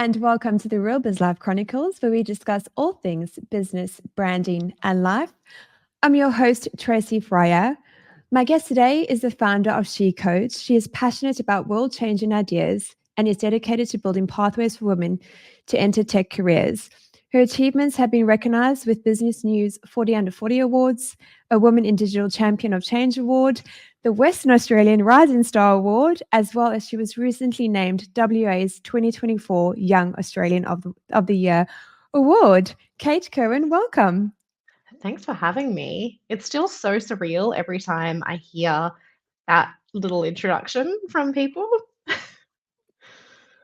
and welcome to the Real Biz Life Chronicles, where we discuss all things business, branding, and life. I'm your host, Tracy Fryer. My guest today is the founder of She Coach. She is passionate about world changing ideas and is dedicated to building pathways for women to enter tech careers. Her achievements have been recognized with Business News 40 Under 40 Awards, a Women in Digital Champion of Change Award, the Western Australian Rising Star Award, as well as she was recently named WA's 2024 Young Australian of the Year Award. Kate Kirwin, welcome. Thanks for having me. It's still so surreal every time I hear that little introduction from people.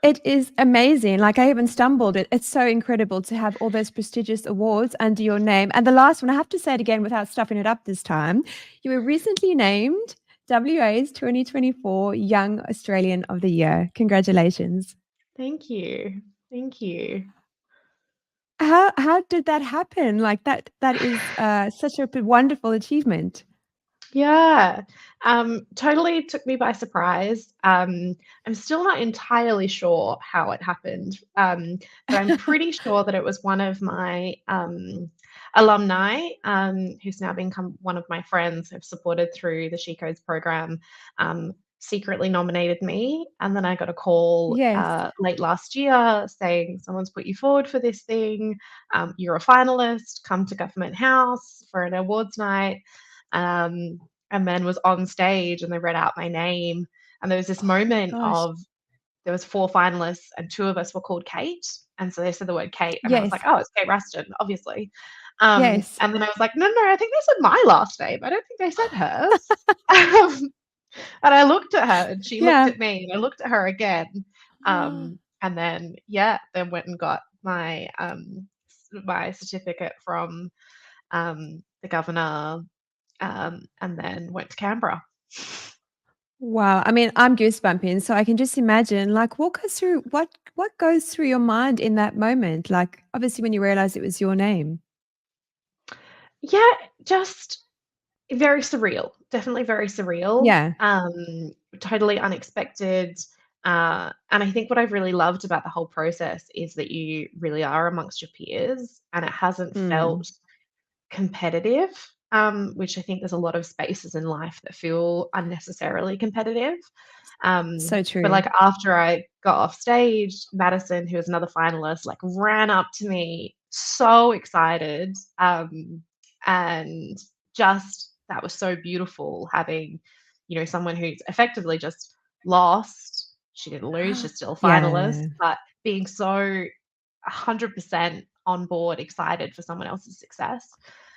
It is amazing. Like I even stumbled. It's so incredible to have all those prestigious awards under your name. And the last one, I have to say it again without stuffing it up this time. You were recently named WA's 2024 Young Australian of the Year. Congratulations. Thank you. Thank you. How did that happen? Like that is such a wonderful achievement. Yeah, totally took me by surprise. I'm still not entirely sure how it happened, but I'm pretty sure that it was one of my alumni, who's now become one of my friends who've supported through the She Codes program, secretly nominated me. And then I got a call Yes. late last year saying, someone's put you forward for this thing. You're a finalist, come to Government House for an awards night. And then was on stage and they read out my name. And there was this Oh my moment gosh. of there was 4 finalists and 2 of us were called Kate. And so they said the word Kate and I was like, Yes. "Oh, it's Kate Ruston, obviously." Yes. And then I was like, "No, no, I think they said my last name. I don't think they said hers." Um, and I looked at her and she looked Yeah. at me and I looked at her again. And then, yeah, then went and got my certificate from the governor, and then went to Canberra. Wow. I mean, I'm goosebumping, so I can just imagine, like, walk us through what goes through your mind in that moment? Like, obviously when you realize it was your name. Yeah, just very surreal. Definitely very surreal. Yeah. Totally unexpected. And I think what I've really loved about the whole process is that you really are amongst your peers and it hasn't Mm. felt competitive, which I think there's a lot of spaces in life that feel unnecessarily competitive. So But true. like after I got off stage, Madison, who was another finalist, like ran up to me so excited. And just that was so beautiful having, someone who's effectively just lost. She didn't lose, she's still a finalist, Yeah. but being so 100% on board, excited for someone else's success.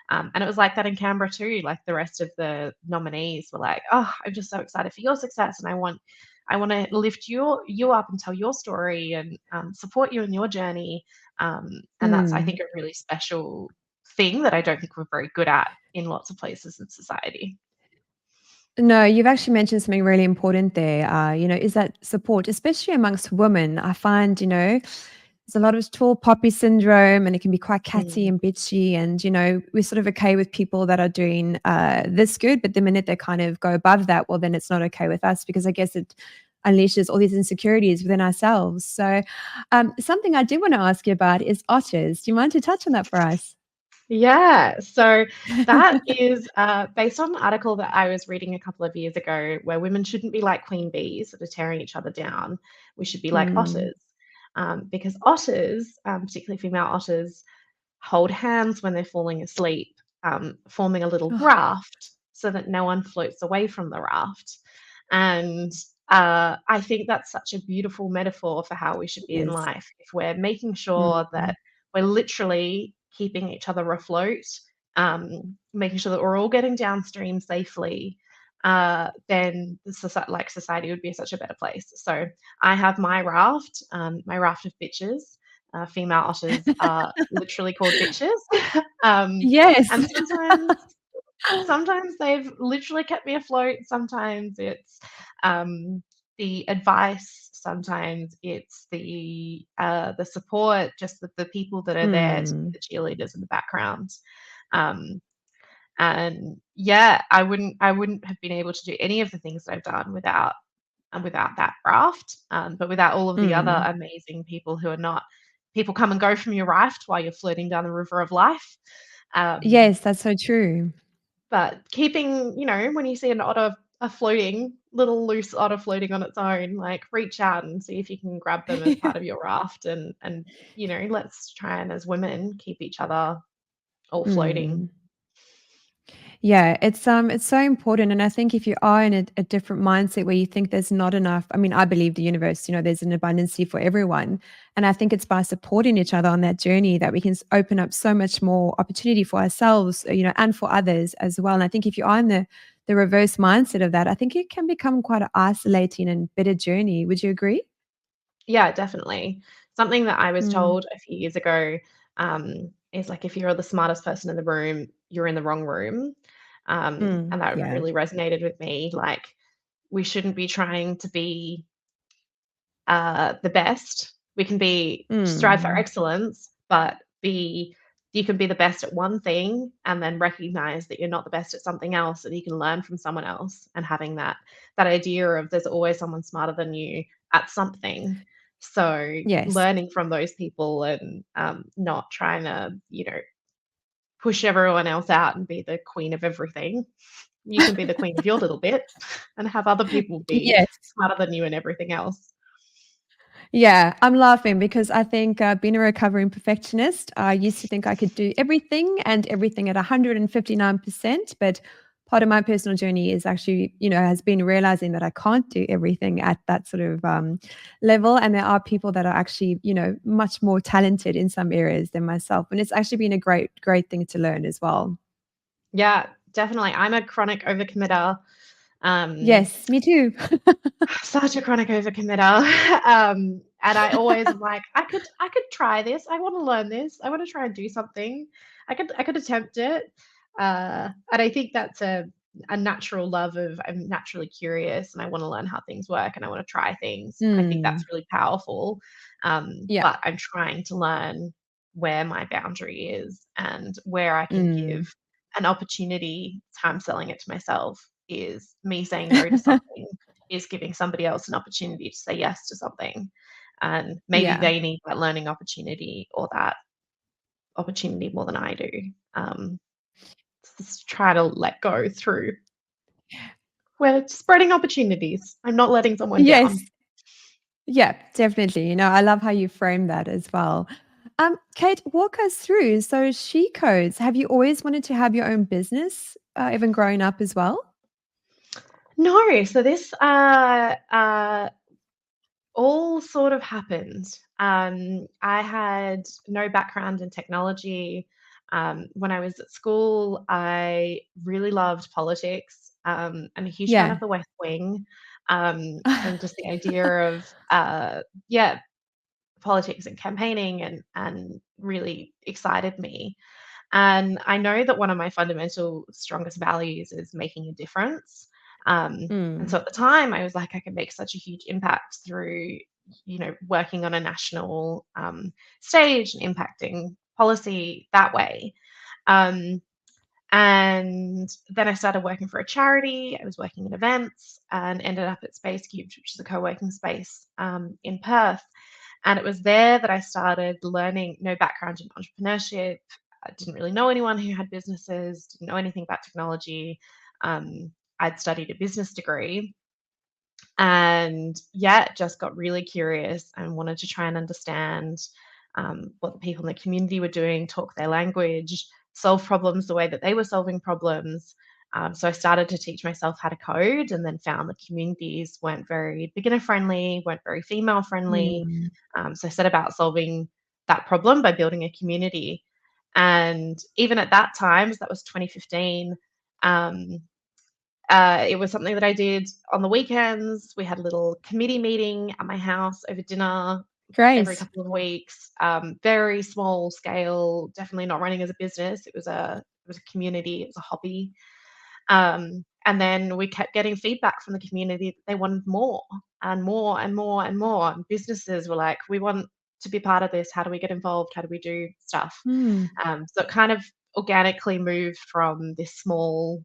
And it was like that in Canberra too. Like the rest of the nominees were like, "Oh, I'm just so excited for your success, and I want to lift you up and tell your story and support you in your journey." And that's, I Mm. think, a really special thing that I don't think we're very good at in lots of places in society. No, you've actually mentioned something really important there. Is that support, especially amongst women. I find, there's a lot of tall poppy syndrome and it can be quite catty Mm. and bitchy. And, we're sort of okay with people that are doing this good. But the minute they kind of go above that, well, then it's not okay with us because I guess it unleashes all these insecurities within ourselves. So, something I do want to ask you about is otters. Do you mind to touch on that for us? Yeah, so that is based on an article that I was reading a couple of years ago where women shouldn't be like queen bees that are tearing each other down. We should be like Mm. otters, because otters, particularly female otters, hold hands when they're falling asleep, forming a little Oh, raft so that no one floats away from the raft. And I think that's such a beautiful metaphor for how we should be in yes. life. If we're making sure Mm. that we're literally keeping each other afloat, making sure that we're all getting downstream safely, then society would be such a better place. So I have my raft of bitches. Female otters are literally called bitches. um, Yes. and sometimes they've literally kept me afloat. Sometimes it's the advice. Sometimes it's the support. Just the people that are there to be Mm. the cheerleaders in the background. Um, and yeah, I wouldn't have been able to do any of the things that I've done without and without that raft, but without all of the other Mm. amazing people who are not people come and go from your raft while you're floating down the river of life. Um, Yes, that's so true. but keeping, when you see an otter, a floating, little loose otter floating on its own, like reach out and see if you can grab them as part of your raft and let's try and as women keep each other all floating. Mm. Yeah, it's so important, and I think if you are in a different mindset where you think there's not enough, I mean, I believe the universe, there's an abundance for everyone, and I think it's by supporting each other on that journey that we can open up so much more opportunity for ourselves, and for others as well. And I think if you are in the reverse mindset of that, I think it can become quite an isolating and bitter journey. Would you agree? Yeah, definitely. Something that I was Mm, told a few years ago, is like if you're the smartest person in the room, you're in the wrong room. And that yeah. really resonated with me. Like, we shouldn't be trying to be the best. We can be strive for Mm, excellence, but be you can be the best at one thing and then recognize that you're not the best at something else and you can learn from someone else, and having that idea of there's always someone smarter than you at something. So yes. learning from those people and not trying to, push everyone else out and be the queen of everything. You can be the queen of your little bit and have other people be Yes. smarter than you in everything else. Yeah, I'm laughing because I think being a recovering perfectionist, I used to think I could do everything and everything at 159%. But part of my personal journey is actually, has been realizing that I can't do everything at that sort of level. And there are people that are actually, much more talented in some areas than myself. And it's actually been a great, great thing to learn as well. Yeah, definitely. I'm a chronic overcommitter. Um, Yes, me too. Such a chronic overcommitter. And I always am like, I could try this. I want to learn this. I want to try and do something. I could attempt it. And I think that's a natural love of I'm naturally curious and I want to learn how things work and I want to try things. And I think that's Mm, really powerful. yeah. But I'm trying to learn where my boundary is and where I can give Mm. an opportunity. Time selling it to myself is me saying no to something, is giving somebody else an opportunity to say yes to something. And maybe Yeah. they need that learning opportunity or that opportunity more than I do. Um, just try to let go through we're spreading opportunities. I'm not letting someone Yes. down. Yeah, definitely. I love how you frame that as well. Kate, walk us through. So, She Codes, have you always wanted to have your own business, even growing up as well? No, so this all sort of happened. I had no background in technology. When I was at school, I really loved politics. I'm a huge fan Yeah. of The West Wing, and just the idea of yeah, politics and campaigning and really excited me. And I know that one of my fundamental strongest values is making a difference. And so Mm, at the time, I was like, I can make such a huge impact through, working on a national stage and impacting policy that way. Um, and then I started working for a charity. I was working in events and ended up at Space Cubes, which is a co-working space in Perth. And it was there that I started learning, no background in entrepreneurship. I didn't really know anyone who had businesses, didn't know anything about technology. I'd studied a business degree and yeah, just got really curious and wanted to try and understand what the people in the community were doing, talk their language, solve problems the way that they were solving problems. So I started to teach myself how to code and then found the communities weren't very beginner friendly, weren't very female friendly. mm, So I set about solving that problem by building a community. And even at that time, so that was 2015, um, it was something that I did on the weekends. We had a little committee meeting at my house over dinner every great. couple of weeks. Very small scale, definitely not running as a business. It was a community, it was a hobby. And then we kept getting feedback from the community that they wanted more and more and more and more. And businesses were like, we want to be part of this. How do we get involved? How do we do stuff? Mm, So it kind of organically moved from this small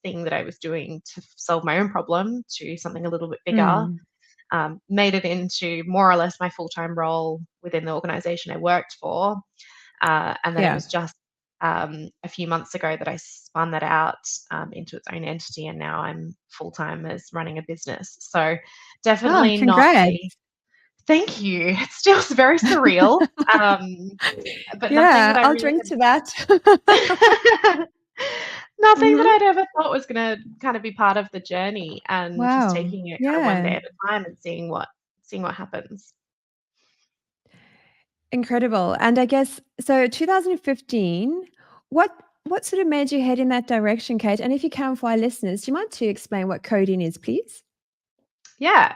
thing that I was doing to solve my own problem to something a little bit bigger. Mm. Made it into more or less my full-time role within the organization I worked for. And then it Yeah. was just a few months ago that I spun that out into its own entity, and now I'm full-time as running a business. So Oh, definitely not congrats. a thank you. It's still very surreal, but nothing Yeah, that I I'll really drink to that. had nothing that Hmm. I'd ever thought was gonna kind of be part of the journey, and just Wow. taking it kind of one Yeah. day at a time and seeing what happens. Incredible. And I guess so 2015, what what sort of made you head in that direction, Kate? And if you can for our listeners, do you mind to explain what coding is, please? Yeah.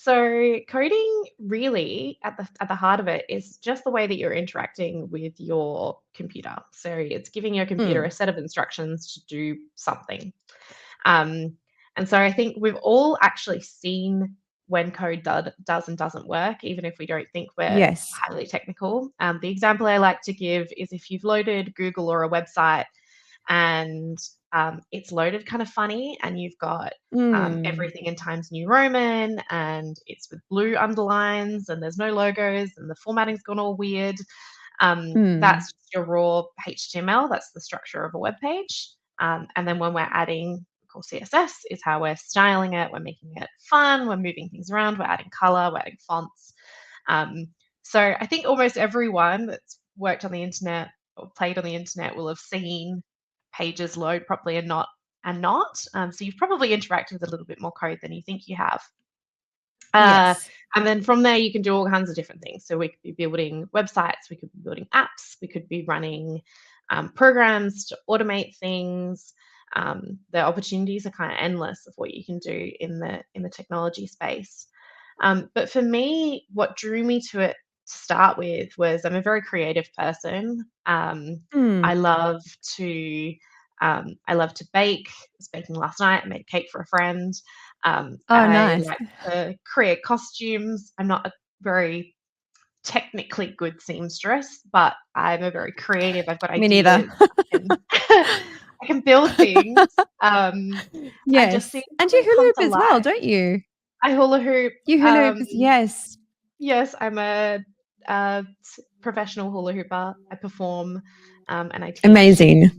So coding really at the heart of it is just the way that you're interacting with your computer. So it's giving your computer Mm. a set of instructions to do something. Um, and so I think we've all actually seen when code does and doesn't work, even if we don't think we're Yes. highly technical. The example I like to give is if you've loaded Google or a website and it's loaded kind of funny, and you've got Mm. everything in Times New Roman, and it's with blue underlines, and there's no logos, and the formatting's gone all weird. Mm. That's just your raw HTML. That's the structure of a web page. And then when we're adding, of course, CSS is how we're styling it. We're making it fun. We're moving things around. We're adding color. We're adding fonts. Um, so I think almost everyone that's worked on the internet or played on the internet will have seen pages load properly and not. So you've probably interacted with a little bit more code than you think you have. Uh, Yes. and then from there, you can do all kinds of different things. So we could be building websites, we could be building apps, we could be running programs to automate things. The opportunities are kind of endless of what you can do in the technology space. But for me, what drew me to it to start with was I'm a very creative person. Mm. I love to I love to bake. I was baking last night. I made a cake for a friend. Oh, I nice. like to create costumes. I'm not a very technically good seamstress, but I'm a very creative. I've got Me neither. ideas. I can I can build things. I just see Yes. And you something hula come hoop to as well, life. don't you? I hula hoop. You hula hoop yes. Yes, I'm a professional hula hooper. I perform and I teach. Amazing.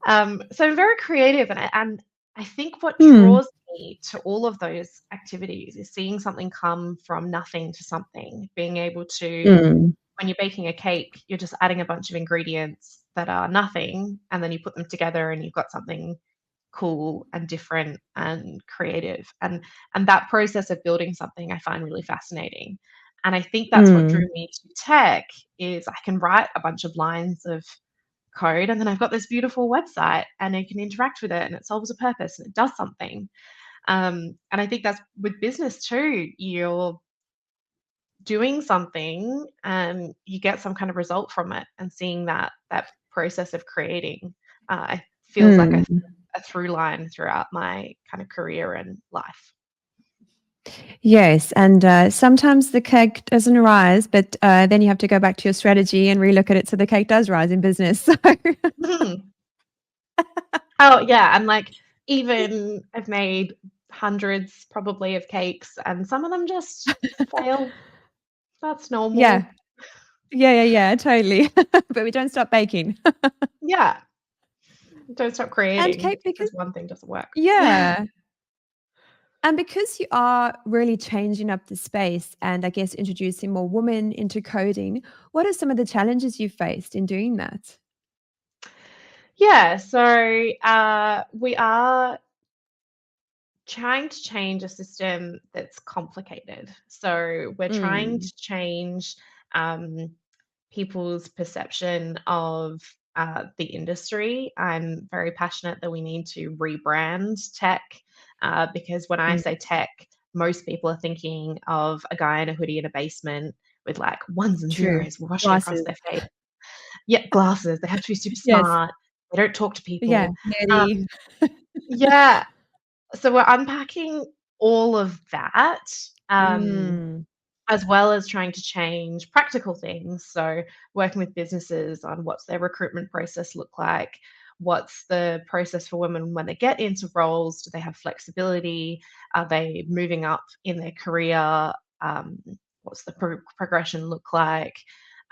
So I'm very creative, and I think what Mm. draws me to all of those activities is seeing something come from nothing to something. Being able to, Mm. when you're baking a cake, you're just adding a bunch of ingredients that are nothing, and then you put them together, and you've got something cool and different and creative. And that process of building something I find really fascinating. And I think that's what drew Mm. me to tech is I can write a bunch of lines of code, and then I've got this beautiful website, and I can interact with it, and it solves a purpose, and it does something. And I think that's with business too. You're doing something and you get some kind of result from it, and seeing that process of creating it feels like a, Mm. a through line throughout my kind of career and life. Yes, and sometimes the cake doesn't rise, but then you have to go back to your strategy and relook at it so the cake does rise in business. So Mhm. Oh yeah, and like even I've made hundreds probably of cakes, and some of them just fail. That's yeah, normal. yeah, totally. But we don't stop baking. Yeah, don't stop And creating Kate, just because because one thing doesn't work. yeah, and because you are really changing up the space and I guess introducing more women into coding, what are some of the challenges you've faced in doing that? Yeah, so we are trying to change a system that's complicated. So we're trying Mm, to change um, people's perception of the industry. I'm very passionate that we need to rebrand tech because when I say mm. tech, most people are thinking of a guy in a hoodie in a basement with like ones and True. zeros washing across Glasses. their face. Yeah, glasses. They have to be super Yes. smart. They don't talk to Yeah. people. Nerdy. Um, yeah, so we're unpacking all of that, um, Mm, as well as trying to change practical things. So working with businesses on what's their recruitment process look like, what's the process for women when they get into roles? Do they have flexibility? Are they moving up in their career? Um, what's the progression look like?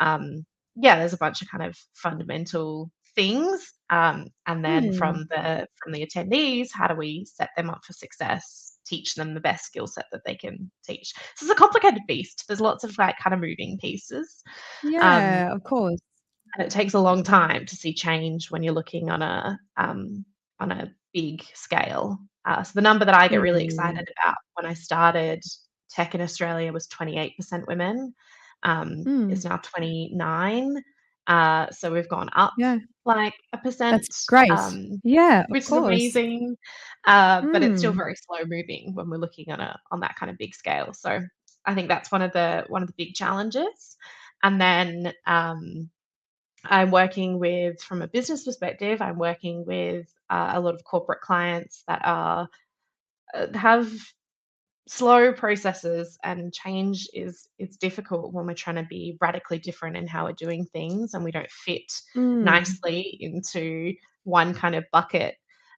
Yeah, there's a bunch of kind of fundamental things. And then Hmm. from the attendees, how do we set them up for success? Teach them the best skill set that they can teach. So it's a complicated beast. There's lots of like kind of moving pieces. Um, Yeah, of course. and it takes a long time to see change when you're looking on a big scale. So the number that I get really Mm. excited about when I started tech in Australia was 28% women. Mm. Is now 29. So we've gone up Yeah, like a that's percent, great. um, Yeah, of which is course. amazing. But it's still Mm. very slow moving when we're looking on that kind of big scale. So I think that's one of the big challenges. And then I'm working with, from a business perspective, I'm working with a lot of corporate clients that have slow processes, and change is difficult when we're trying to be radically different in how we're doing things, and we don't fit Mm. nicely into one kind of bucket.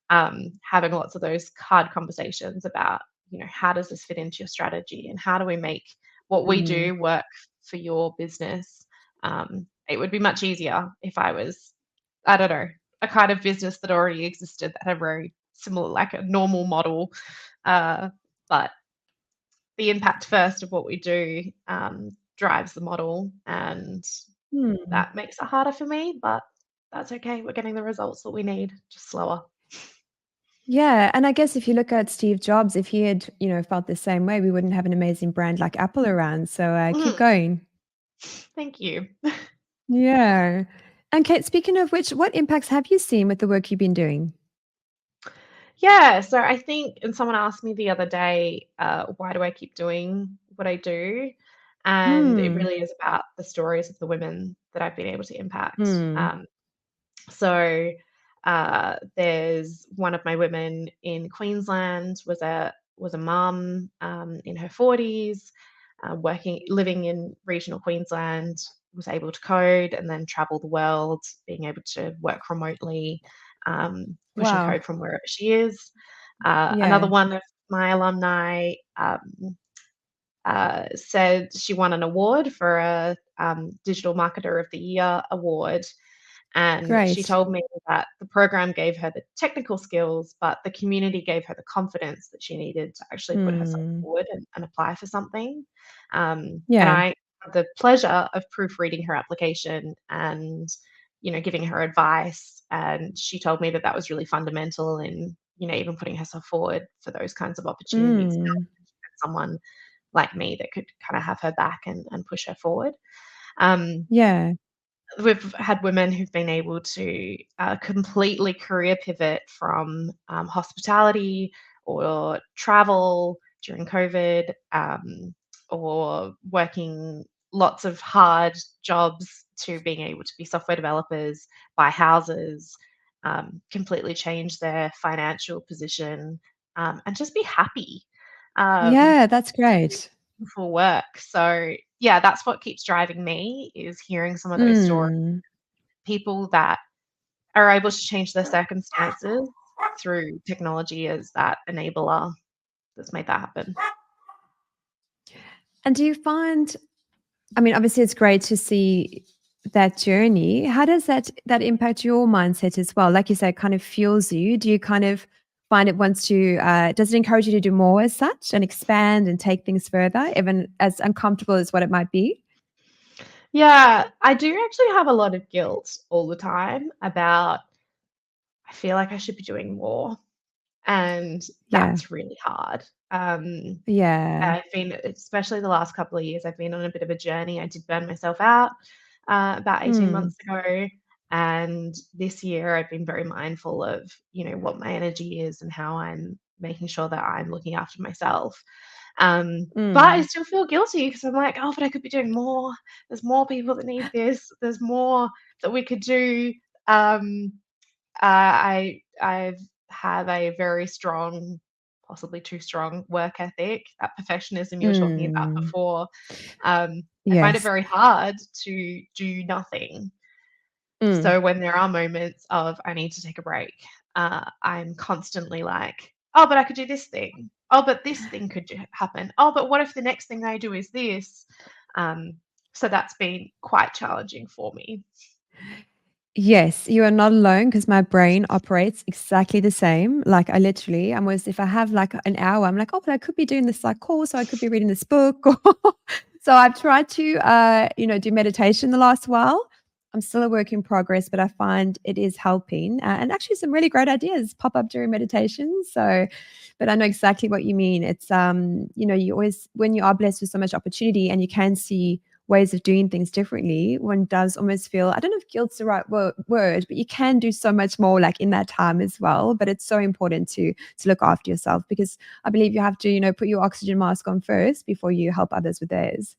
Having lots of those hard conversations about, how does this fit into your strategy, and how do we make what we Mm. do work for your business. It would be much easier if I was, I don't know, a kind of business that already existed that had a very similar, like a normal model. But the impact first of what we do drives the model, and Mm. that makes it harder for me, but that's okay. We're getting the results that we need, just slower. Yeah, and I guess if you look at Steve Jobs, if he had, felt the same way, we wouldn't have an amazing brand like Apple around. So keep Mhm. going. Thank you. Yeah. And Kate, speaking of which, what impacts have you seen with the work you've been doing? Yeah, so I think, and someone asked me the other day, why do I keep doing what I do? And it Mm. really is about the stories of the women that I've been able to impact. Mm. So there's one of my women in Queensland was a mum in her 40s, living in regional Queensland, was able to code and then travel the world, being able to work remotely, push and Wow. code from wherever she is. Another Yeah. one of my alumni said she won an award for a Digital Marketer of the Year award, and she Great. told me that the program gave her the technical skills, but the community gave her the confidence that she needed to actually put herself Mm. forward and apply for something. And Yeah. I had the pleasure of proofreading her application and, giving her advice. And she told me that that was really fundamental in, even putting herself forward for those kinds of opportunities. Mm. Someone like me that could kind of have her back and push her forward. Um, Yeah. we've had women who've been able to completely career pivot from hospitality or travel during COVID, or working lots of hard jobs, to being able to be software developers, buy houses, completely change their financial position, and just be happy. Um, Yeah, that's great. for work. So yeah, that's what keeps driving me, is hearing some of those stories, Mm. people that are able to change their circumstances through technology as that enabler that's made that happen. And do you find, I mean, obviously it's great to see that journey. How does that impact your mindset as well? Like you say, it kind of fuels you. Do you kind of find it wants to does it encourage you to do more as such and expand and take things further, even as uncomfortable as what it might be? Yeah, I do actually have a lot of guilt all the time about, I feel like I should be doing more, and Yeah. that's really hard. Yeah. I've been, especially the last couple of years, I've been on a bit of a journey. I did burn myself out about 18 Mm. months ago. And this year, I've been very mindful of, what my energy is and how I'm making sure that I'm looking after myself. But I Mm. still feel guilty because I'm like, oh, but I could be doing more. There's more people that need this. There's more that we could do. I have a very strong, possibly too strong work ethic, that perfectionism you were talking about Mm. before. I find it Yes. very hard to do nothing. Mm. So when there are moments of I need to take a break, I'm constantly like, oh, but I could do this thing. Oh, but this thing could happen. Oh, but what if the next thing I do is this? Um, so that's been quite challenging for me. Yes, you are not alone because my brain operates exactly the same. Like I literally, I'm always if I have like an hour, I'm like, oh, but I could be doing this like course, or I could be reading this book. So I've tried to, do meditation the last while. I'm still a work in progress, but I find it is helping, and actually some really great ideas pop up during meditation. So, but I know exactly what you mean. It's you always when you are blessed with so much opportunity and you can see ways of doing things differently, one does almost feel, I don't know if guilt's the right word, but you can do so much more like in that time as well. But it's so important to look after yourself because I believe you have to, put your oxygen mask on first before you help others with theirs.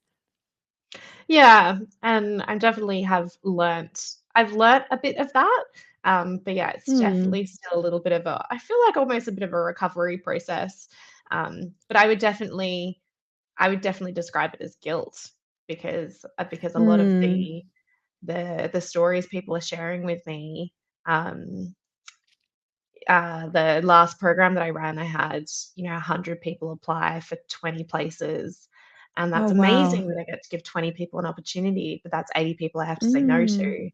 Yeah, and I definitely I've learnt a bit of that. But yeah, it's Mm. definitely still a little bit of I feel like almost a bit of a recovery process. But I would definitely describe it as guilt because a lot of Mm. the stories people are sharing with me, um, the last program that I ran, I had, 100 people apply for 20 places. And Oh, that's amazing wow. that I get to give 20 people an opportunity, but that's 80 people I have to say no Mm. to.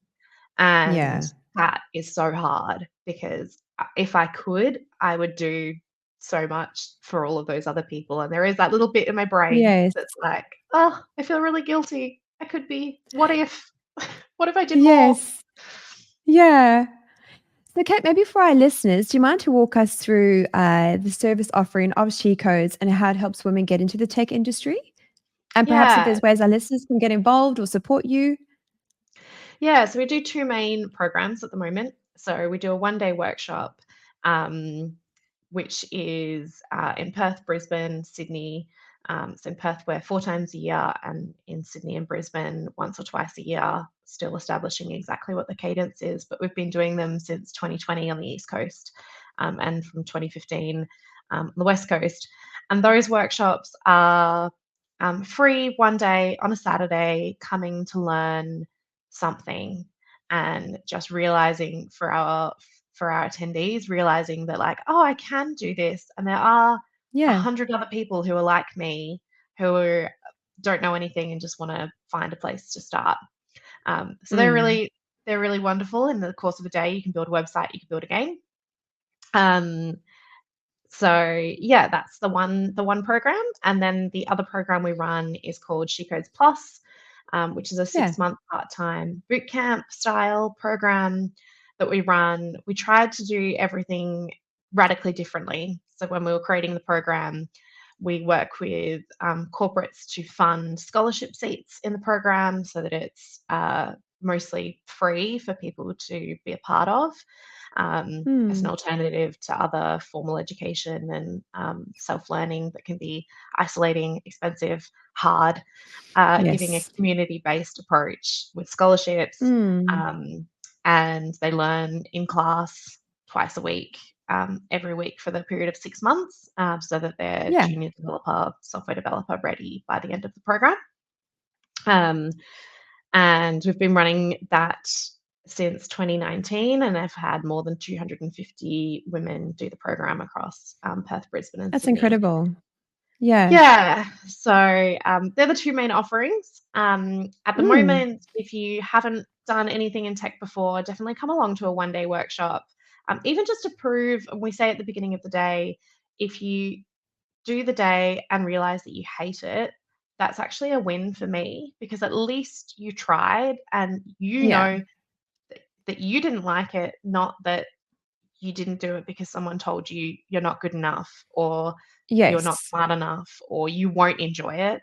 And Yeah. that is so hard because if I could, I would do so much for all of those other people. And there is that little bit in my brain Yes. that's like, oh, I feel really guilty. I could be, what if? What if I did more? Yes. Yeah. So, Kate, maybe for our listeners, do you mind to walk us through the service offering of She Codes and how it helps women get into the tech industry? And perhaps if Yeah. there's ways our listeners can get involved or support you? Yeah, so we do two main programs at the moment. So we do a one-day workshop, um, which is in Perth, Brisbane, Sydney. So in Perth, we're 4 times a year, and in Sydney and Brisbane, once or twice a year, still establishing exactly what the cadence is. But we've been doing them since 2020 on the East Coast, and from 2015 on the West Coast. And those workshops are free one day on a Saturday, coming to learn something and just realizing for our attendees realizing that like, oh, I can do this, and there are a Yeah. hundred other people who are like me who don't know anything and just want to find a place to start. So Mm. they're really wonderful. In the course of a day, you can build a website, you can build a game. um, so yeah, that's the one program, and then the other program we run is called She Codes Plus, which is a Yeah. 6 month part-time boot camp style program that we run. We tried to do everything radically differently. So when we were creating the program, we work with corporates to fund scholarship seats in the program so that it's mostly free for people to be a part of, as an Mm. alternative to other formal education and self-learning that can be isolating, expensive, hard, giving a Yes. community-based approach with scholarships. Mm. Um, and they learn in class twice a week, every week for the period of 6 months, so that they're Yeah. junior developer, software developer ready by the end of the program. Um, and we've been running that since 2019, and I've had more than 250 women do the program across Perth, Brisbane, and That's Sydney. incredible. Yeah. Yeah, so they're the two main offerings. At the Mm. moment, if you haven't done anything in tech before, definitely come along to a one-day workshop. Even just to prove, and we say at the beginning of the day, if you do the day and realize that you hate it, that's actually a win for me because at least you tried and you Yeah. know that you didn't like it, not that you didn't do it because someone told you you're not good enough or you're not Yes. smart enough or you won't enjoy it.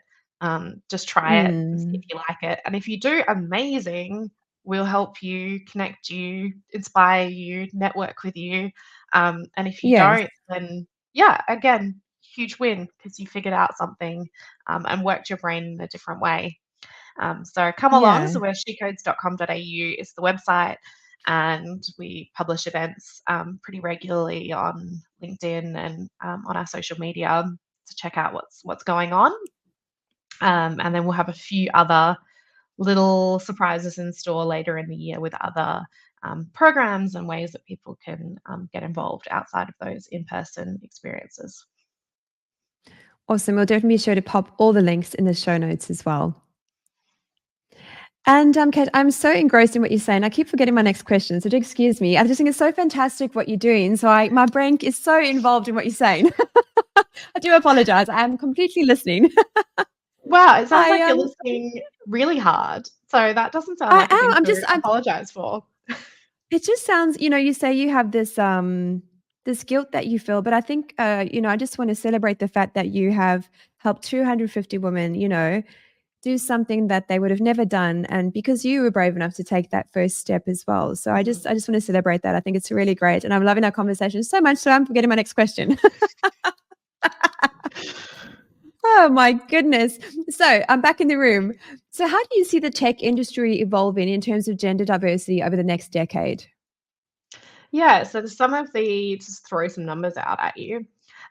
Just try it and see if Mm. you like it. And if you do, amazing. We'll help you, connect you, inspire you, network with you. And if you Yes. don't, then yeah, again, huge win because you figured out something and worked your brain in a different way. So come along. Yeah. So we're shecodes.com.au is the website, and we publish events pretty regularly on LinkedIn and on our social media to check out what's going on. And then we'll have a few other little surprises in store later in the year with other programs and ways that people can get involved outside of those in-person experiences. Awesome. We'll definitely be sure to pop all the links in the show notes as well. And Kate, I'm so engrossed in what you're saying. I keep forgetting my next question, so do excuse me. I just think it's so fantastic what you're doing. So my brain is so involved in what you're saying. I do apologize. I am completely listening. Wow, it sounds I like you're listening really hard. So that doesn't sound I like a am. thing to apologize for. It just sounds, you say you have this guilt that you feel, but I think I just want to celebrate the fact that you have helped 250 women, do something that they would have never done, and because you were brave enough to take that first step as well. So I just want to celebrate that. I think it's really great, and I'm loving our conversation so much, so I'm forgetting my next question. Oh my goodness. So I'm back in the room. So how do you see the tech industry evolving in terms of gender diversity over the next decade? Yeah, so just throw some numbers out at you.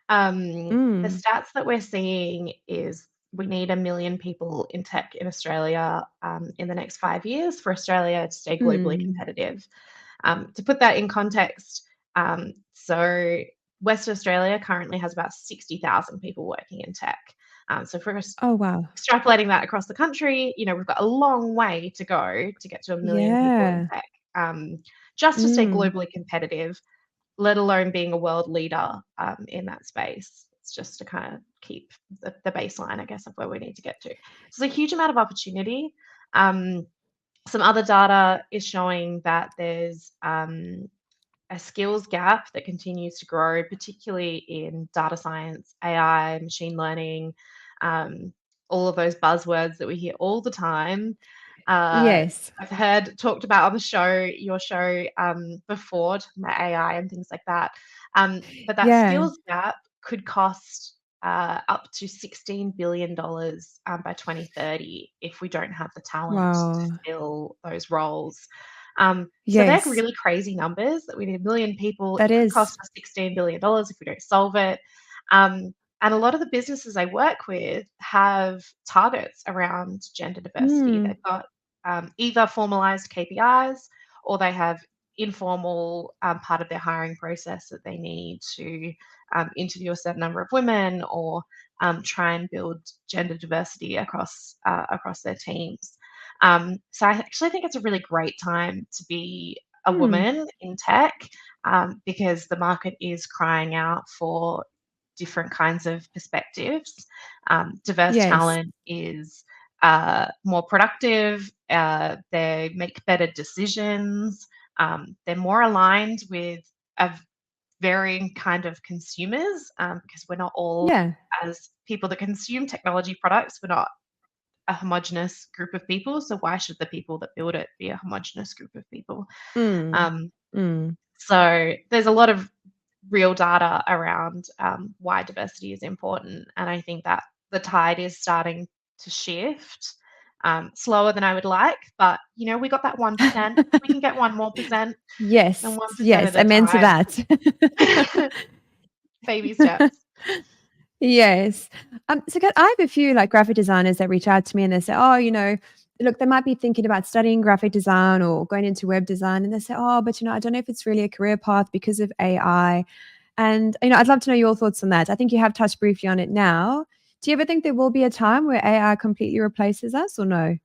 The Mm, stats that we're seeing is we need 1 million people in tech in Australia in the next 5 years for Australia to stay globally mm. competitive. To put that in context, so Western Australia currently has about 60,000 people working in tech. So for Oh, wow. extrapolating that across the country, we've got a long way to go to get to 1 million people in Yeah. tech, just to stay Mm, globally competitive, let alone being a world leader in that space. It's just to kind of keep the baseline, I guess, of where we need to get to. So there's a huge amount of opportunity. Um, some other data is showing that there's a skills gap that continues to grow, particularly in data science, AI, machine learning, all of those buzzwords that we hear all the time. yes. I've heard talked about on the show, your show, before, talking about AI and things like that. But that Yeah. skills gap could cost up to $16 billion by 2030 if we don't have the talent to Wow. fill those roles. So they're Yes, really crazy numbers that we need 1 million people. that It could is. cost us $16 billion if we don't solve it. And a lot of the businesses I work with have targets around gender diversity. Mm, They've got either formalized KPIs or they have informal part of their hiring process that they need to interview a certain number of women or try and build gender diversity across their teams. So I actually think it's a really great time to be a mm, woman in tech because the market is crying out for different kinds of perspectives. Diverse yes. talent is more productive, they make better decisions, they're more aligned with a varying kind of consumers because we're not all, Yeah. as people that consume technology products, we're not a homogenous group of people. So why should the people that build it be a homogenous group of people? Mm, Um, mm, so there's a lot of real data around why diversity is important. And I think that the tide is starting to shift slower than I would like. But, we got that 1%. If we can get 1 more percent, then yes, 1% yes, at a amen to time, that. baby steps. Yes. So Kat, I have a few like graphic designers that reach out to me and they say, oh, look, they might be thinking about studying graphic design or going into web design. And they say, oh, but I don't know if it's really a career path because of AI. And, I'd love to know your thoughts on that. I think you have touched briefly on it now. Do you ever think there will be a time where AI completely replaces us or no?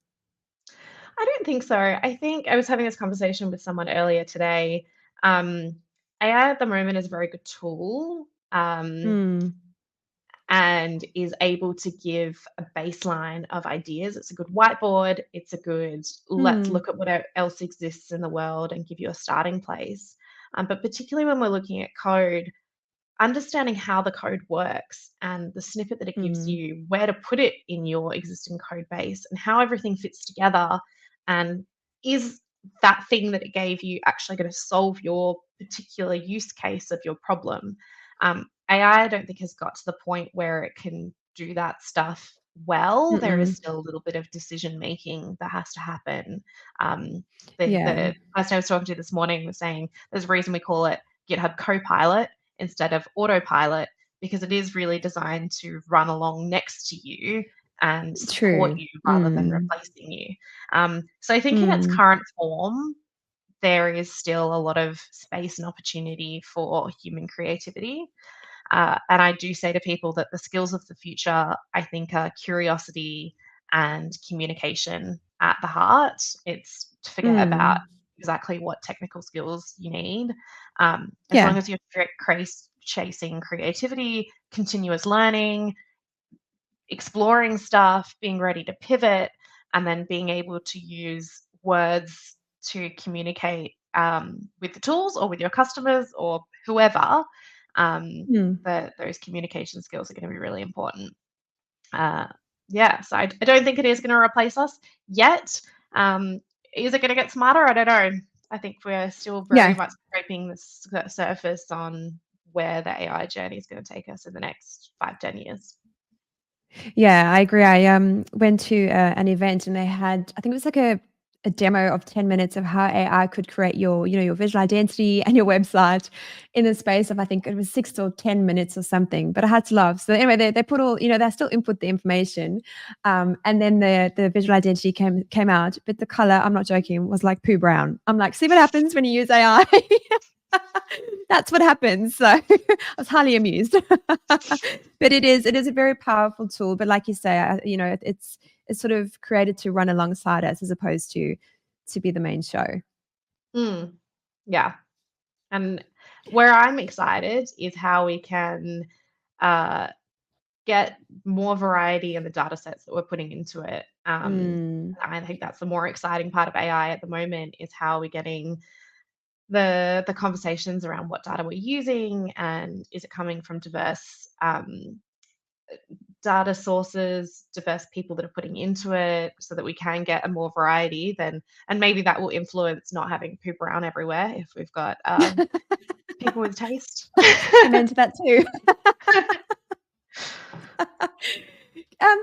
I don't think so. I think I was having this conversation with someone earlier today. Um, AI at the moment is a very good tool. Mm, And is able to give a baseline of ideas. It's a good whiteboard. It's a good let's mm, look at what else exists in the world and give you a starting place. But particularly when we're looking at code, understanding how the code works and the snippet that it gives mm, you, where to put it in your existing code base, and how everything fits together, and is that thing that it gave you actually going to solve your particular use case of your problem? AI, I don't think, has got to the point where it can do that stuff well. There is mm-mm. still a little bit of decision making that has to happen. Um, Yeah. the person I was talking to this morning was saying there's a reason we call it GitHub Copilot instead of autopilot because it is really designed to run along next to you and support True. you rather than Mm. replacing you. So I think in its Mm. current form, there is still a lot of space and opportunity for human creativity. And I do say to people that the skills of the future, I think, are curiosity and communication at the heart. It's to forget about Mm. exactly what technical skills you need. As long Yeah. as you're chasing creativity, continuous learning, exploring stuff, being ready to pivot, and then being able to use words to communicate with the tools or with your customers or whoever, Mm. those communication skills are going to be really important. Uh, yeah, so I don't think it is going to replace us yet. Um, is it going to get smarter? I don't know. I think we're still very Yeah. much scraping the surface on where the AI journey is going to take us in the next 5, 10 years. Yeah, I agree. I went to an event and they had, I think it was like a demo of 10 minutes of how AI could create your, your visual identity and your website in the space of, I think it was 6 or 10 minutes or something. But I had to laugh. So anyway, they put all, they still input the information. And then the visual identity came out, but the color, I'm not joking, was like poo brown. I'm like, see what happens when you use AI? That's what happens. So I was highly amused. But it is a very powerful tool. But like you say, it's sort of created to run alongside us as opposed to be the main show. Mm, yeah. And where I'm excited is how we can uh, get more variety in the data sets that we're putting into it. Mm, I think that's the more exciting part of AI at the moment is how we're getting the conversations around what data we're using and is it coming from diverse data sources, diverse people that are putting into it, so that we can get a more variety. Then, and maybe that will influence not having poop around everywhere if we've got people with taste. amen to that too.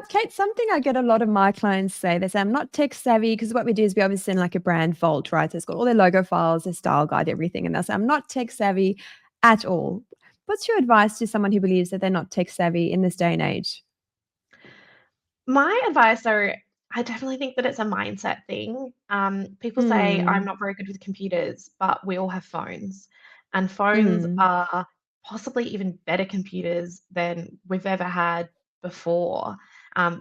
Kate, something I get a lot of my clients say, they say, I'm not tech savvy because what we do is we obviously send like a brand vault, right? So it's got all their logo files, their style guide, everything. And they'll say, I'm not tech savvy at all. What's your advice to someone who believes that they're not tech savvy in this day and age? My advice are I definitely think that it's a mindset thing. People say, I'm Mm, not very good with computers, but we all have phones. And phones mm, are possibly even better computers than we've ever had before.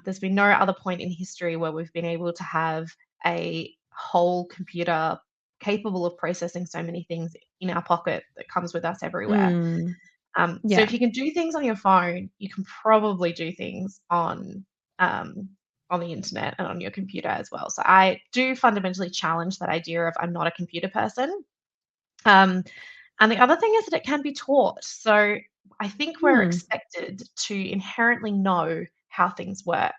There's been no other point in history where we've been able to have a whole computer capable of processing so many things in our pocket that comes with us everywhere. mm. So Yeah. if you can do things on your phone, you can probably do things um, on the internet and on your computer as well. So I do fundamentally challenge that idea of I'm not a computer person. Um, and the other thing is that it can be taught. So I think we're Mm, expected to inherently know how things work.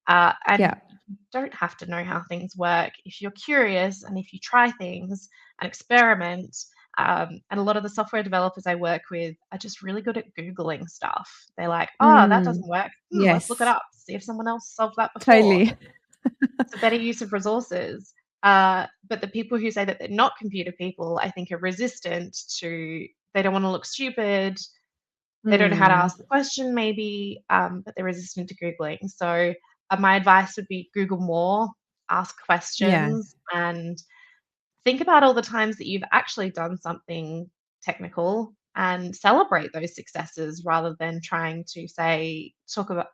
And yeah. you don't have to know how things work if you're curious and if you try things and experiment. And a lot of the software developers I work with are just really good at Googling stuff. They're like, oh, that Mm, doesn't work. Let's look it yes, up, see if someone else solved that before. totally. It's a better use of resources. But the people who say that they're not computer people, I think, are resistant to, they don't want to look stupid. They don't know how to Mm, ask the question, maybe, but they're resistant to Googling. So, my advice would be Google more, ask yeah. questions, and think about all the times that you've actually done something technical and celebrate those successes rather than trying to say, talk about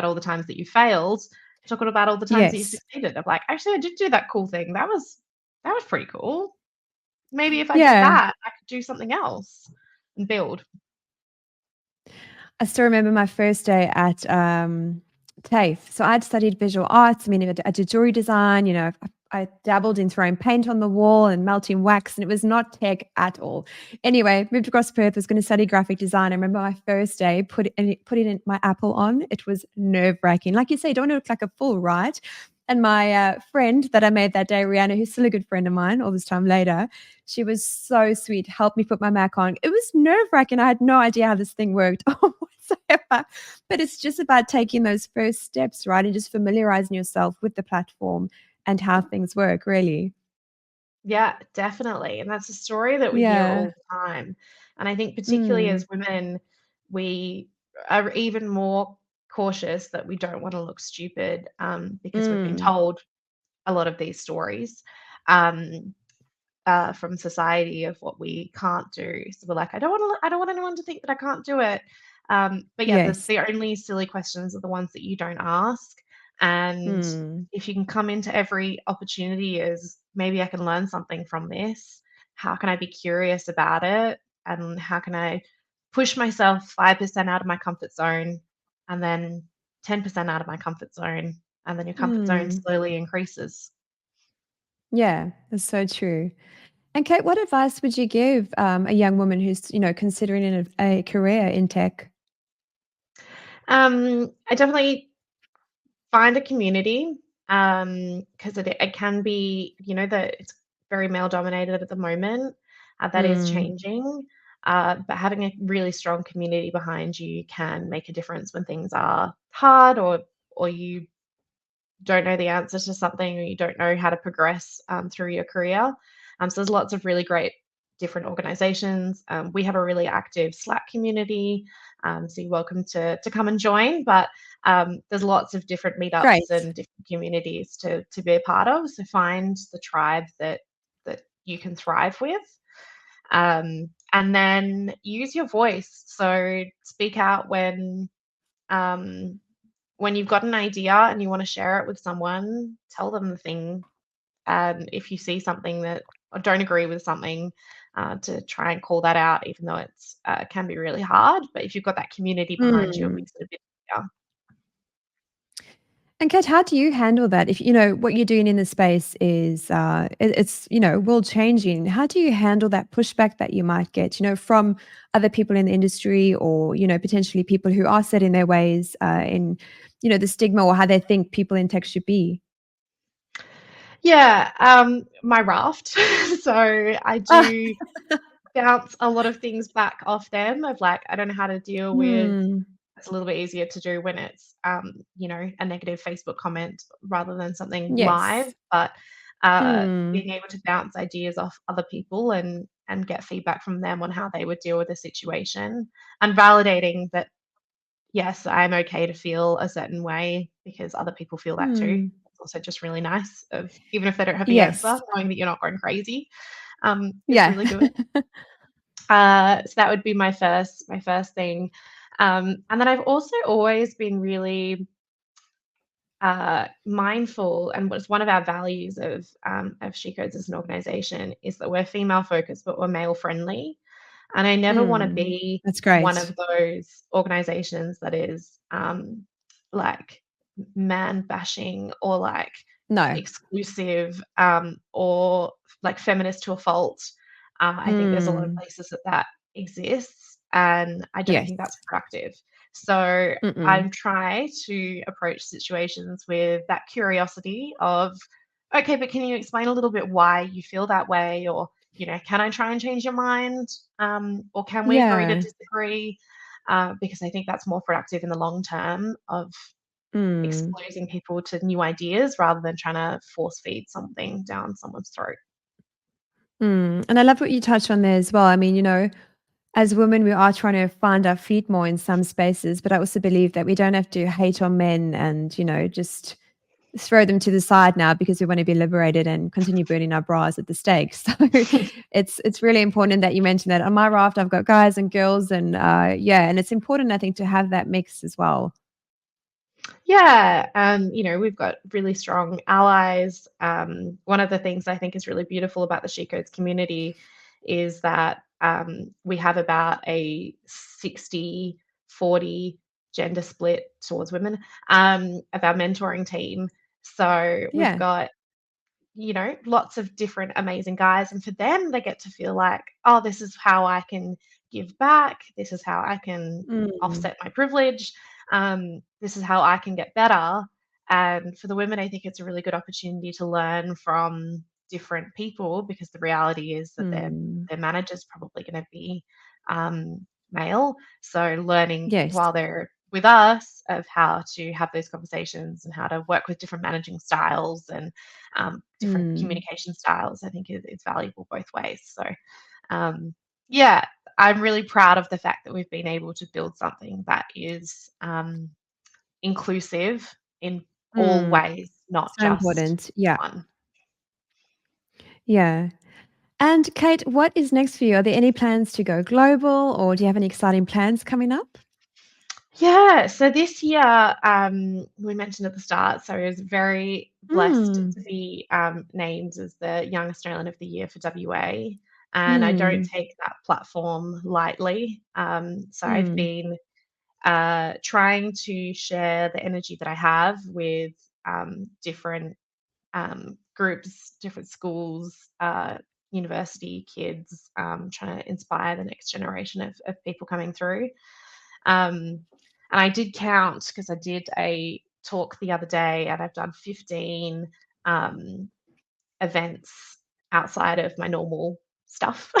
all the times that you failed, talk about all the times that you Yes. succeeded. Of like, actually, I did do that cool thing. That was pretty cool. Maybe if I did Yeah. that, I could do something else and build. I still remember my first day at TAFE. So I'd studied visual arts. I mean, I did jewelry design. I dabbled in throwing paint on the wall and melting wax, and it was not tech at all. Anyway, moved across Perth, was going to study graphic design. I remember my first day, put in my Apple on. It was nerve wracking. Like you say, you don't want to look like a fool, right? And my friend that I made that day, Rihanna, who's still a good friend of mine all this time later, she was so sweet, helped me put my Mac on. It was nerve wracking. I had no idea how this thing worked whatsoever. But it's just about taking those first steps, right? And just familiarizing yourself with the platform and how things work, really. Yeah, definitely. And that's a story that we hear all Yeah. the time. And I think particularly Mm. as women, we are even more cautious that we don't want to look stupid, because we've been Mm. told a lot of these stories um, from society of what we can't do. So we're like, I don't want anyone to think that I can't do it. But yeah, Yes. the only silly questions are the ones that you don't ask. And Mm. if you can come into every opportunity as maybe I can learn something from this, how can I be curious about it? And how can I push myself 5% out of my comfort zone and then 10% out of my comfort zone? And then your comfort zone Mm. slowly increases. Yeah, that's so true. And Kate, what advice would you give a young woman who's, considering a career in tech? I definitely find a community, because it can be, that it's very male dominated at the moment. That is Mm. changing. But having a really strong community behind you can make a difference when things are hard, or you don't know the answer to something, or you don't know how to progress through your career. So there's lots of really great different organizations. We have a really active Slack community, so you're welcome to come and join. But there's lots of different meetups Great. and different communities to be a part of. So find the tribe that you can thrive with. And then use your voice. So speak out um, when you've got an idea and you want to share it with someone, tell them the thing. And if you see something that or don't agree with something, to try and call that out, even though it's can be really hard. But if you've got that community behind you, it Mm. makes it a bit easier. And Kat, how do you handle that? If you know what you're doing in the space is it's world changing. How do you handle that pushback that you might get, from other people in the industry, or potentially people who are set in their ways in the stigma or how they think people in tech should be? Yeah, my raft. So I Ah, do bounce a lot of things back off them of like, I don't know how to deal with. hmm. It's a little bit easier to do when it's, a negative Facebook comment rather than something live. Yes. But Mm. being able to bounce ideas off other people and get feedback from them on how they would deal with a situation, and validating that yes, I'm okay to feel a certain way because other people feel that too. Mm. It's also just really nice of even if they don't have the answer, Yes. knowing that you're not going crazy, is Yeah. really good. So that would be my first thing. And then I've also always been really mindful, and what's one of our values of She Codes as an organization is that we're female focused, but we're male friendly. And I never want to Mm. be That's one great. of those organizations that is like man bashing or like No. exclusive, or like feminist to a fault. I think there's a lot of Mm. places that exists, and I don't Yes. think that's productive. So Mm-mm. I'm trying to approach situations with that curiosity of, okay, but can you explain a little bit why you feel that way? Or, can I try and change your mind? Or can we agree to Yeah. disagree? Because I think that's more productive in the long term of Mm. exposing people to new ideas rather than trying to force feed something down someone's throat. Mm. And I love what you touched on there as well. I mean, as women, we are trying to find our feet more in some spaces, but I also believe that we don't have to hate on men and, just throw them to the side now because we want to be liberated and continue burning our bras at the stake. So it's really important that you mentioned that. On my raft, I've got guys and girls, and yeah, and it's important, I think, to have that mix as well. Yeah, we've got really strong allies. One of the things I think is really beautiful about the She Codes community is that we have about a 60-40 gender split towards women, of our mentoring team. So we've Yeah. got lots of different amazing guys. And for them, they get to feel like, oh, this is how I can give back. This is how I can Mm. offset my privilege. This is how I can get better. And for the women, I think it's a really good opportunity to learn from different people because the reality is that their Mm. their manager's probably going to be male. So learning Yes. while they're with us of how to have those conversations and how to work with different managing styles and different Mm. communication styles, I think is valuable both ways. So, yeah, I'm really proud of the fact that we've been able to build something that is inclusive in all Mm. ways, not So just important. Yeah. one. Yeah. And Kate, what is next for you? Are there any plans to go global or do you have any exciting plans coming up? Yeah, so this year, we mentioned at the start, so I was very blessed Mm. to be named as the Young Australian of the Year for WA, and I don't Mm. take that platform lightly. So I've Mm. been trying to share the energy that I have with different groups, different schools, university kids, trying to inspire the next generation of people coming through. Um, and I did count because I did a talk the other day, and I've done 15 um, events outside of my normal stuff,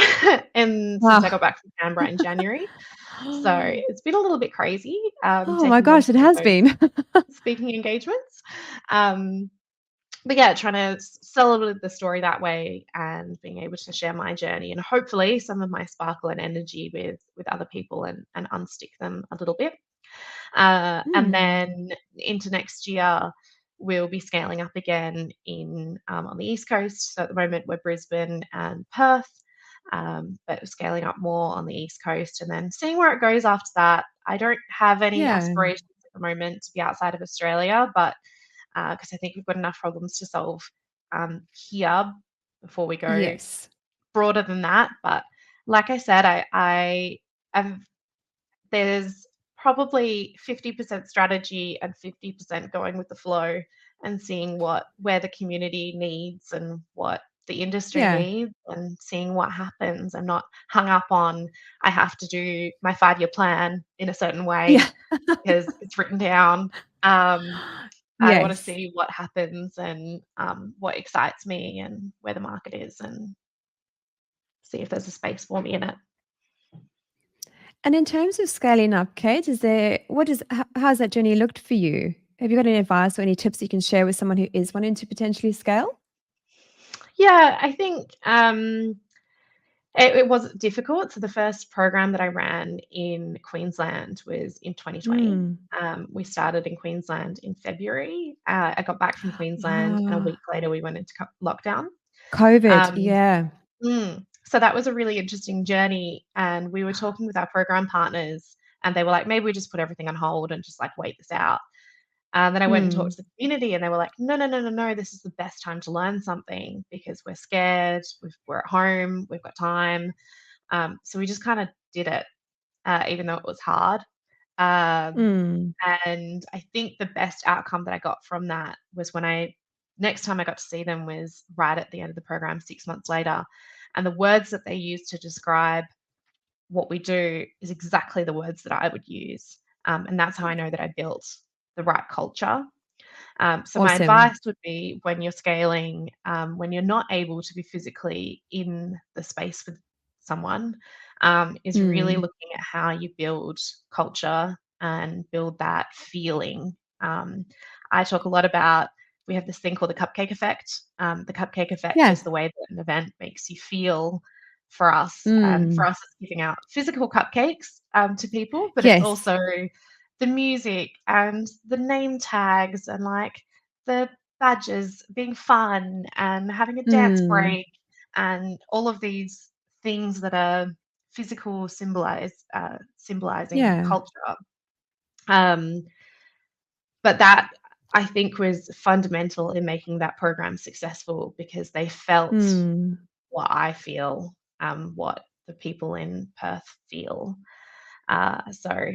and since I Wow. got back from Canberra in January. So it's been a little bit crazy, Oh my taking on gosh, it some of has those been. speaking engagements. Um, but yeah, trying to celebrate the story that way and being able to share my journey and hopefully some of my sparkle and energy with other people and unstick them a little bit. And Mm. then into next year, we'll be scaling up again in on the East Coast. So at the moment, we're Brisbane and Perth, but we're scaling up more on the East Coast and then seeing where it goes after that. I don't have any Yeah. aspirations at the moment to be outside of Australia, but because I think we've got enough problems to solve here before we go Yes. broader than that. But like I said, I am there's probably 50% strategy and 50% going with the flow and seeing where the community needs and what the industry Yeah. needs and seeing what happens. I'm not hung up on I have to do my 5-year plan in a certain Yeah. way because it's written down. I want to Yes. see what happens and what excites me and where the market is and see if there's a space for me in it. And in terms of scaling up, Kate, is there what is how's that journey looked for you? Have you got any advice or any tips you can share with someone who is wanting to potentially scale? Yeah, I think it was difficult. So the first program that I ran in Queensland was in 2020. Mm. We started in Queensland in February. I got back from Queensland, and a Ah, week later we went into lockdown. COVID. Um, Yeah. so that was a really interesting journey, and we were talking with our program partners, and they were like, "Maybe we just put everything on hold and just, like, wait this out." And then I went and talked Mm. to the community, and they were like, "No, no, no, no, no, this is the best time to learn something because we're scared, we're at home, we've got time." So we just kinda did it, even though it was hard. Um, Mm. and I think the best outcome that I got from that was when I next time I got to see them was right at the end of the program 6 months later, and the words that they used to describe what we do is exactly the words that I would use, and that's how I know that I built the right culture. So my Awesome. advice would be when you're scaling, when you're not able to be physically in the space with someone, is really Mm. looking at how you build culture and build that feeling. I talk a lot about we have this thing called the cupcake effect. The cupcake effect Yeah. is the way that an event makes you feel for us, and for Mm. us, it's giving out physical cupcakes to people, but it's Yes. also the music and the name tags and like the badges being fun and having a dance Mm. break and all of these things that are physical symbolizing Yeah. culture. Um, but that I think was fundamental in making that program successful because they felt Mm. what I feel, what the people in Perth feel. So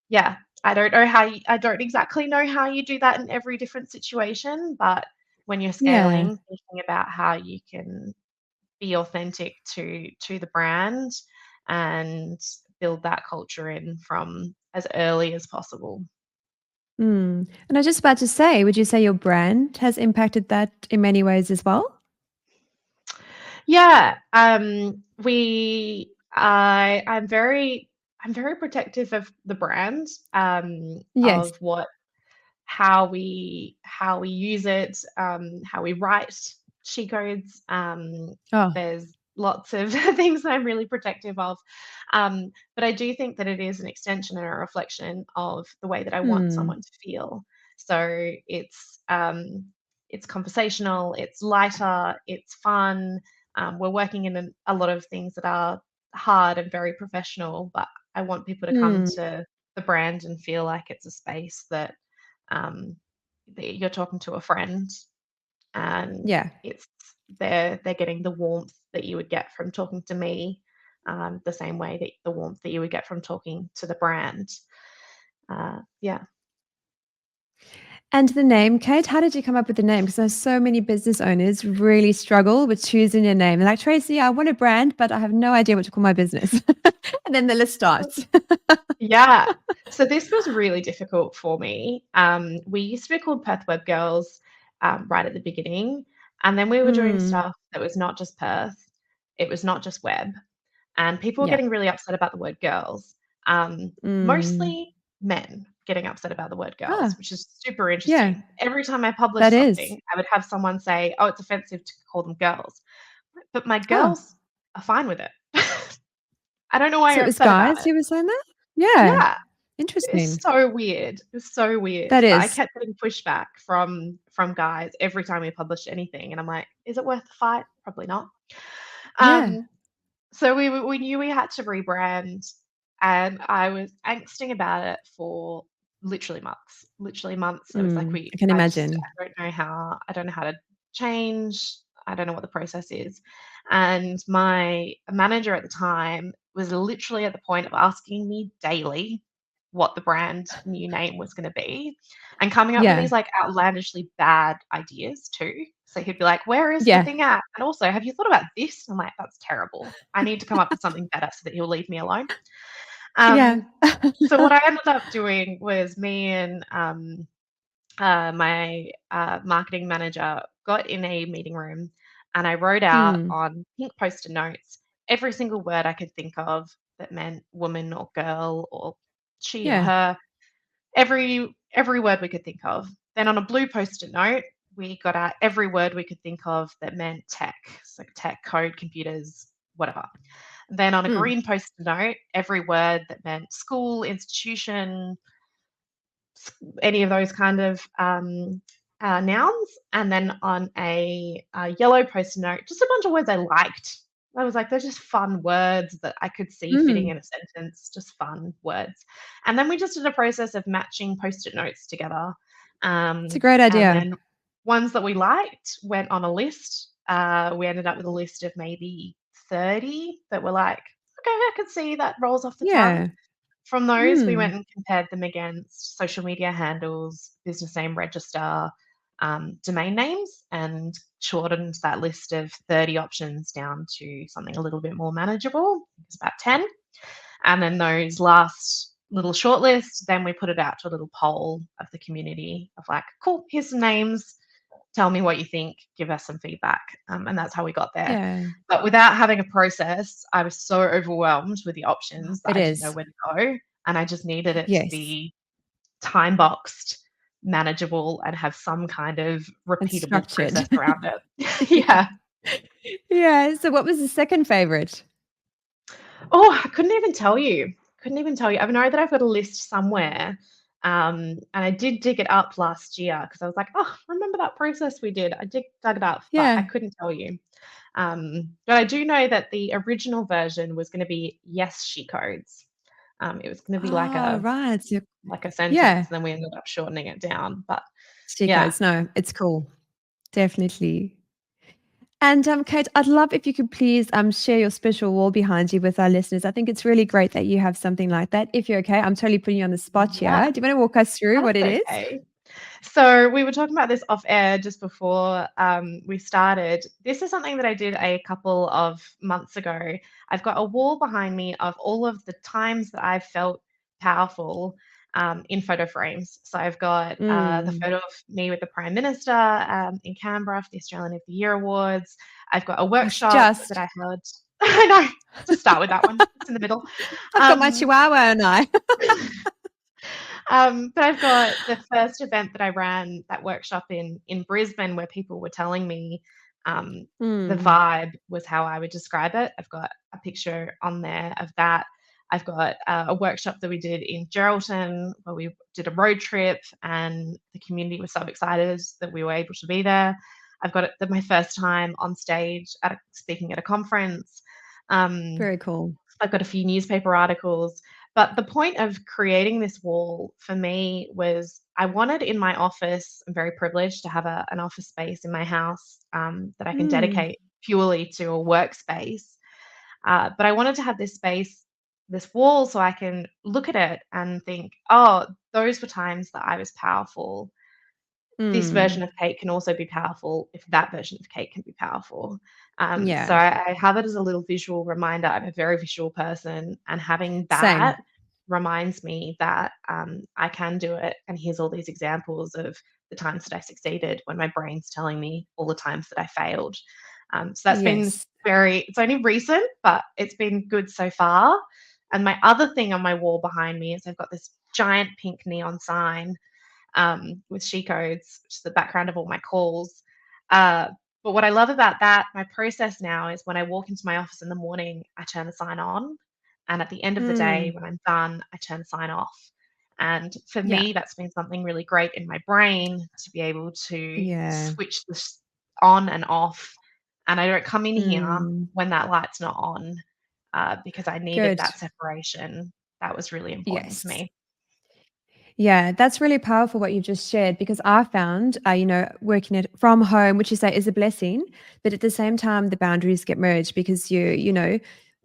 yeah, I don't exactly know how you do that in every different situation, but when you're Yeah. scaling, thinking about how you can be authentic to the brand and build that culture in from as early as possible. Mm. And I was just about to say, would you say your brand has impacted that in many ways as well? Yeah, I'm very protective of the brand, Yes. of what how we use it, how we write she codes. Oh, There's lots of things that I'm really protective of. But I do think that it is an extension and a reflection of the way that I want Mm. someone to feel. So it's conversational, it's lighter, it's fun. We're working in a lot of things that are hard and very professional, but I want people to come Mm. to the brand and feel like it's a space um, that you're talking to a friend, and Yeah. it's they're getting the warmth that you would get from talking to me, the same way that the warmth that you would get from talking to the brand. Yeah. And the name, Kate, how did you come up with the name? Because there's so many business owners really struggle with choosing a name. They're like, Tracy, I want a brand, but I have no idea what to call my business. And then the list starts. Yeah. So this was really difficult for me. We used to be called Perth Web Girls right at the beginning, and then we were doing Mm. stuff that was not just Perth, it was not just web, and people were Yeah. getting really upset about the word girls. Mm. Mostly men getting upset about the word girls, Ah, which is super yeah, interesting. Every time I published that is. something, I would have someone say, "Oh, it's offensive to call them girls," but my Oh, girls are fine with it. I don't know why so you're it was upset about guys it. who were saying that? Yeah, Yeah. It's interesting. so weird. It's so weird. That But I is. kept getting pushback from guys every time we published anything, and I'm like, "Is it worth the fight? Probably not." Yeah. Um, so we knew we had to rebrand, and I was angsting about it for literally months. Literally months. I was like, I can imagine. I don't know how to change. I don't know what the process is." And my manager at the time was literally at the point of asking me daily what the brand new name was going to be, and coming up with Yeah. these like outlandishly bad ideas too. So he'd be like, "Where is the Yeah. thing at? And also, have you thought about this?" I'm like, "That's terrible. I need to come up with something better so that he'll leave me alone." Yeah. Um, so what I ended up doing was me and my marketing manager got in a meeting room, and I wrote out Mm. on pink post-it notes every single word I could think of that meant woman or girl or she or Yeah. her, every word we could think of. Then on a blue post-it note, we got out every word we could think of that meant tech, so tech, code, computers, whatever. Then on a Mm. green post-it note, every word that meant school, institution, any of those kind of nouns. And then on a yellow post-it note, just a bunch of words I liked. I was like, they're just fun words that I could see fitting Mm. in a sentence, just fun words. And then we just did a process of matching post-it notes together. It's a great And idea. then ones that we liked went on a list. We ended up with a list of maybe 30 that were like, okay, I could see that rolls off the tongue. Yeah. From those, we Mm. went and compared them against social media handles, business name register, domain names, and shortened that list of 30 options down to something a little bit more manageable. It's about 10. And then those last little short list, then we put it out to a little poll of the community of like, cool, here's some names. Tell me what you think. Give us some feedback. And that's how we got there. Yeah. But without having a process, I was so overwhelmed with the options that It I didn't know is. where to go. And I just needed it to Yes. be time boxed, manageable, and have some kind of And repeatable structured. process around it. Yeah. Yeah. Yeah. So what was the second favorite? Oh, I couldn't even tell you. Couldn't even tell you. I know that I've got a list somewhere. And I did dig it up last year because I was like, oh, I remember that process we did. Dug it up, but I Yeah. couldn't tell you. But I do know that the original version was going to be yes, she codes. It was going to be Oh, right. So, like a sentence, yeah. and then we ended up shortening it down. But yeah, Stickers. No, it's cool. Definitely. And Kate, I'd love if you could please share your special wall behind you with our listeners. I think it's really great that you have something like that. If you're okay, I'm totally putting you on the spot yeah, here. Do you want to walk us through what that's it is? okay. So we were talking about this off air just before we started. This is something that I did a couple of months ago. I've got a wall behind me of all of the times that I've felt powerful in photo frames. So I've got the Mm. photo of me with the Prime Minister in Canberra for the Australian of the Year Awards. I've got a Gosh, workshop that just I held. I know, just start with that one. It's in the middle. I've got my Um, chihuahua and I. but I've got the first event that I ran, that workshop in Brisbane, where people were telling me The Mm. vibe was how I would describe it. I've got a picture on there of that. I've got a workshop that we did in Geraldton where we did a road trip, and the community was so excited that we were able to be there. I've got my first time on stage speaking at a conference. Um, Very cool. I've got a few newspaper articles. But the point of creating this wall for me was I wanted in my office, I'm very privileged to have an office space in my house that I can Mm. dedicate purely to a workspace. But I wanted to have this space, this wall, so I can look at it and think, oh, those were times that I was powerful. This Mm. version of Kate can also be powerful if that version of Kate can be powerful. So Yeah. I have it as a little visual reminder. I'm a very visual person, and having Same. that reminds me that I can do it. And here's all these examples of the times that I succeeded when my brain's telling me all the times that I failed. So that's been Yes. it's only recent, but it's been good so far. And my other thing on my wall behind me is I've got this giant pink neon sign with she codes, which is the background of all my calls. Uh, but what I love about that, my process now is when I walk into my office in the morning, I turn the sign on. And at the end of the day, Mm. when I'm done, I turn the sign off. And for Yeah. me, that's been something really great in my brain to be able to Yeah. switch this on and off. And I don't come in here Mm. when that light's not on because I needed Good. that separation. That was really important to Yes. me. Yeah, that's really powerful what you've just shared because I found, working it from home, which you say is a blessing, but at the same time, the boundaries get merged because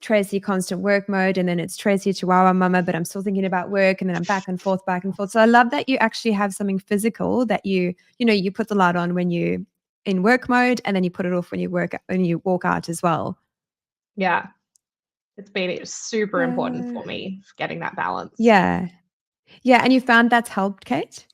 Tracy constant work mode, and then it's Tracy Chihuahua mama, but I'm still thinking about work, and then I'm back and forth, back and forth. So I love that you actually have something physical that you put the light on when you in work mode, and then you put it off when you walk out as well. Yeah. It's super important Uh, for me getting that balance. yeah, yeah, and you found that's helped, Kate.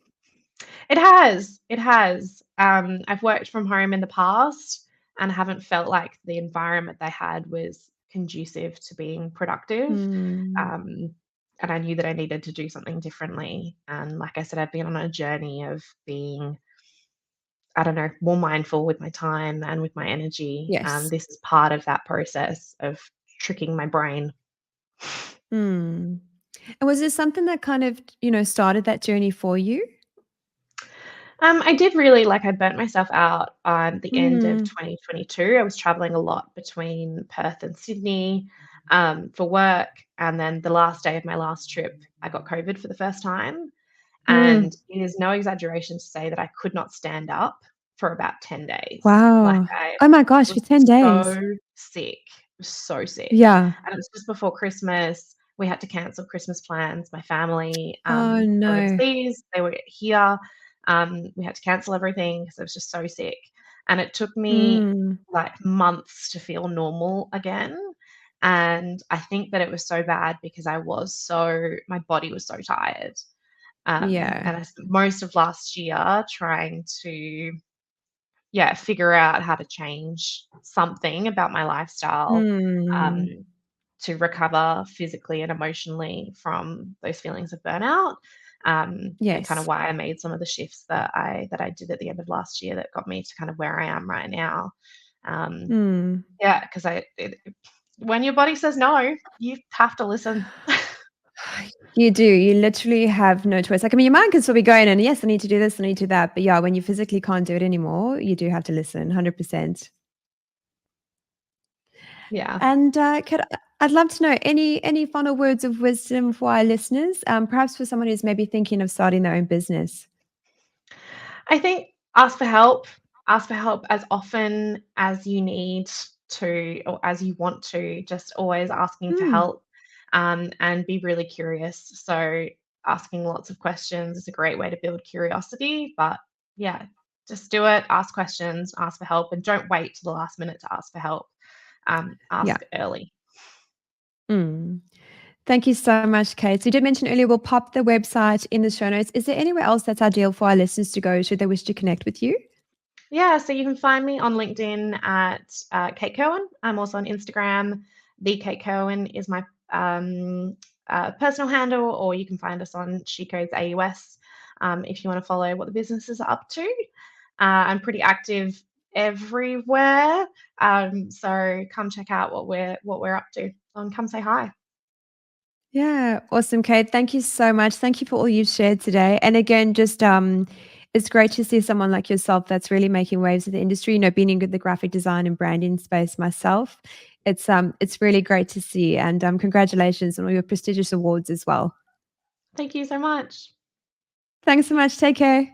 It has. It has. I've worked from home in the past and haven't felt like the environment they had was conducive to being productive. Mm, Um, and I knew that I needed to do something differently. And like I said, I've been on a journey of being, I don't know, more mindful with my time and with my energy. And yes. this is part of that process of tricking my brain. Mm. And was this something that kind of, started that journey for you? I did really I burnt myself out at the end of Mm. 2022. I was traveling a lot between Perth and Sydney for work. And then the last day of my last trip, I got COVID for the first time. Mm. And it is no exaggeration to say that I could not stand up for about 10 days. Like Wow. I Oh my gosh, for was 10 days. so sick, so sick. Yeah. And it was just before Christmas. We had to cancel Christmas plans. My family Oh, no. overseas, they were here. We had to cancel everything because I was just so sick. And it took me Mm. months to feel normal again. And I think that it was so bad because my body was so tired. Yeah. And I spent most of last year trying to, yeah, figure out how to change something about my lifestyle um, Mm. to recover physically and emotionally from those feelings of burnout. And kind of Yes. why I made some of the shifts that I did at the end of last year that got me to kind of where I am right now. Um, Mm. yeah, because when your body says no, you have to listen. You do. You literally have no choice. Like, I mean, your mind can still be going, and yes, I need to do this, I need to do that. But yeah, when you physically can't do it anymore, you do have to listen 100%. Yeah. And I'd love to know any final words of wisdom for our listeners, perhaps for someone who's maybe thinking of starting their own business. I think ask for help. Ask for help as often as you need to or as you want to, just always asking for Mm. help and be really curious. So, asking lots of questions is a great way to build curiosity. But yeah, just do it, ask questions, ask for help, and don't wait to the last minute to ask for help. Yeah. Ask early. Mm. Thank you so much, Kate. So you did mention earlier we'll pop the website in the show notes. Is there anywhere else that's ideal for our listeners to go should they wish to connect with you? Yeah, so you can find me on LinkedIn at Kate Kirwin. I'm also on Instagram. The Kate Kirwin is my personal handle, or you can find us on She Codes AUS if you want to follow what the businesses are up to. I'm pretty active everywhere. So come check out what we're up to and come say hi. Yeah, awesome, Kate. Thank you so much. Thank you for all you've shared today. And again, just it's great to see someone like yourself that's really making waves in the industry. You know, being in the graphic design and branding space myself, it's really great to see. And congratulations on all your prestigious awards as well. Thank you so much. Thanks so much. Take care.